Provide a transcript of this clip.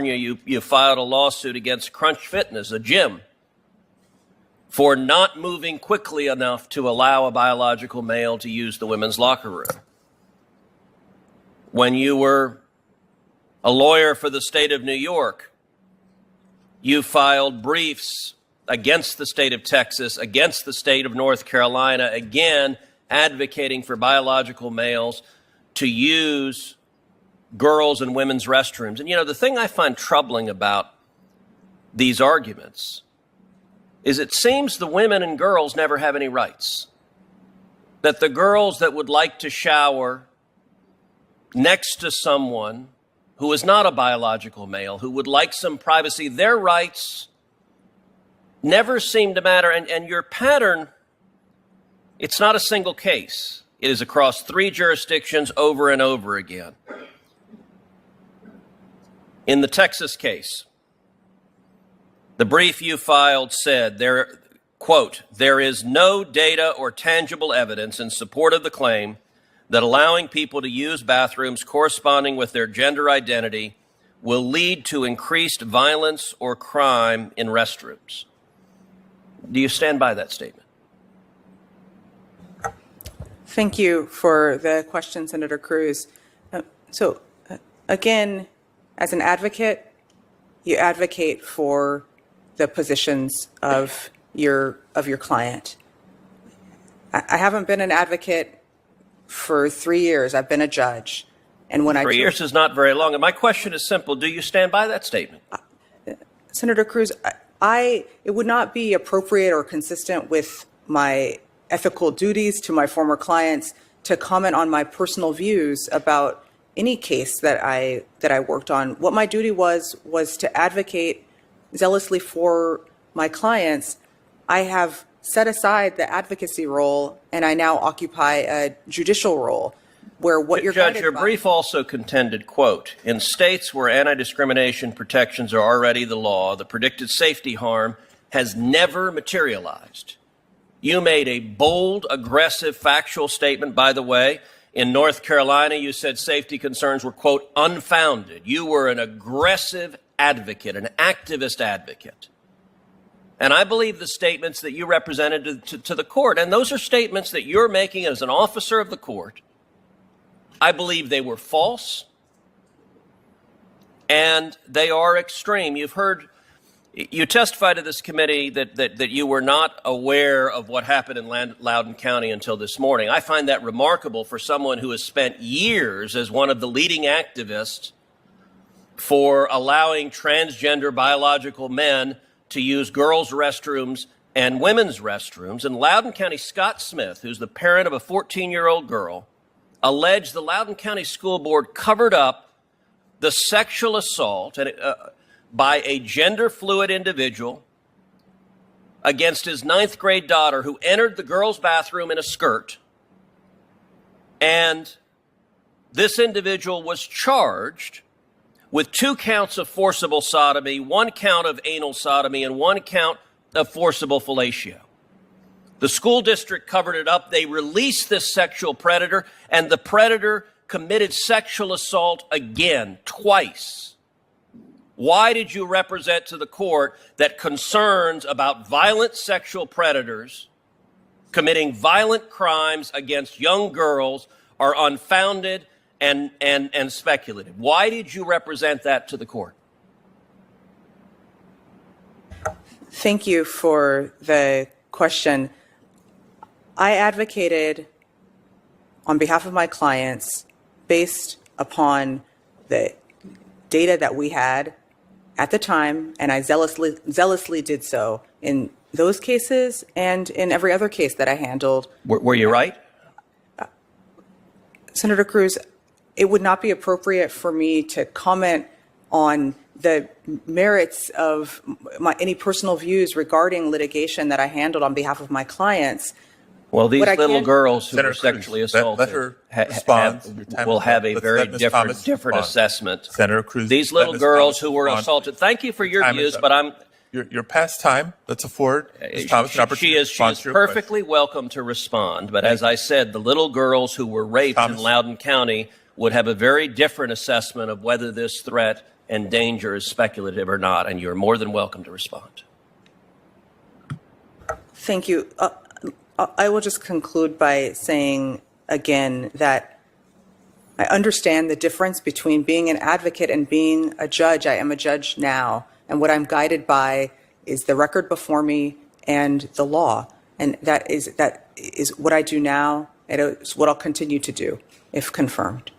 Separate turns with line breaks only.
you filed a lawsuit against Crunch Fitness, a gym, for not moving quickly enough to allow a biological male to use the women's locker room. When you were a lawyer for the state of New York, you filed briefs against the state of Texas, against the state of North Carolina, again, advocating for biological males to use girls' and women's restrooms. And, you know, the thing I find troubling about these arguments is it seems the women and girls never have any rights. That the girls that would like to shower next to someone who is not a biological male, who would like some privacy, their rights never seem to matter. And your pattern, it's not a single case. It is across 3 jurisdictions over and over again. In the Texas case, the brief you filed said, quote, "There is no data or tangible evidence in support of the claim that allowing people to use bathrooms corresponding with their gender identity will lead to increased violence or crime in restrooms." Do you stand by that statement?
Thank you for the question, Senator Cruz. Again, as an advocate, you advocate for the positions of your client. I haven't been an advocate for 3 years. I've been a judge. And when
3 years is not very long. And my question is simple. Do you stand by that statement?
Senator Cruz, it would not be appropriate or consistent with my ethical duties to my former clients to comment on my personal views about any case that I worked on. What my duty was to advocate zealously for my clients. I have set aside the advocacy role, and I now occupy a judicial role where what you're
Judge, your brief also contended, quote, "In states where anti-discrimination protections are already the law, the predicted safety harm has never materialized." You made a bold, aggressive, factual statement, by the way. In North Carolina, you said safety concerns were, quote, "unfounded." You were an aggressive advocate, an activist advocate. And I believe the statements that you represented to the court, and those are statements that you're making as an officer of the court. I believe they were false, and they are extreme. You testified to this committee that you were not aware of what happened in Loudoun County until this morning. I find that remarkable for someone who has spent years as one of the leading activists for allowing transgender biological men to use girls' restrooms and women's restrooms. In Loudoun County, Scott Smith, who's the parent of a 14-year-old girl, alleged the Loudoun County School Board covered up the sexual assault by a gender-fluid individual against his 9th grade daughter who entered the girls' bathroom in a skirt. And this individual was charged with 2 counts of forcible sodomy, 1 count of anal sodomy, and 1 count of forcible fellatio. The school district covered it up. They released this sexual predator, and the predator committed sexual assault again, twice. Why did you represent to the court that concerns about violent sexual predators committing violent crimes against young girls are unfounded and speculative? Why did you represent that to the court?
Thank you for the question. I advocated on behalf of my clients based upon the data that we had at the time, and I zealously did so in those cases and in every other case that I handled.
Were you right?
Senator Cruz, it would not be appropriate for me to comment on the merits of any personal views regarding litigation that I handled on behalf of my clients.
Well, these little girls who were sexually assaulted will have a very different assessment.
Senator Cruz,
these little girls who were assaulted. Thank you for your views, but
you're past time. Let's afford Ms. Thomas an opportunity to respond to your
perfectly welcome to respond. But as I said, the little girls who were raped in Loudoun County would have a very different assessment of whether this threat and danger is speculative or not, and you're more than welcome to respond.
Thank you. I will just conclude by saying again that I understand the difference between being an advocate and being a judge. I am a judge now, and what I'm guided by is the record before me and the law, and that is what I do now, and it's what I'll continue to do if confirmed.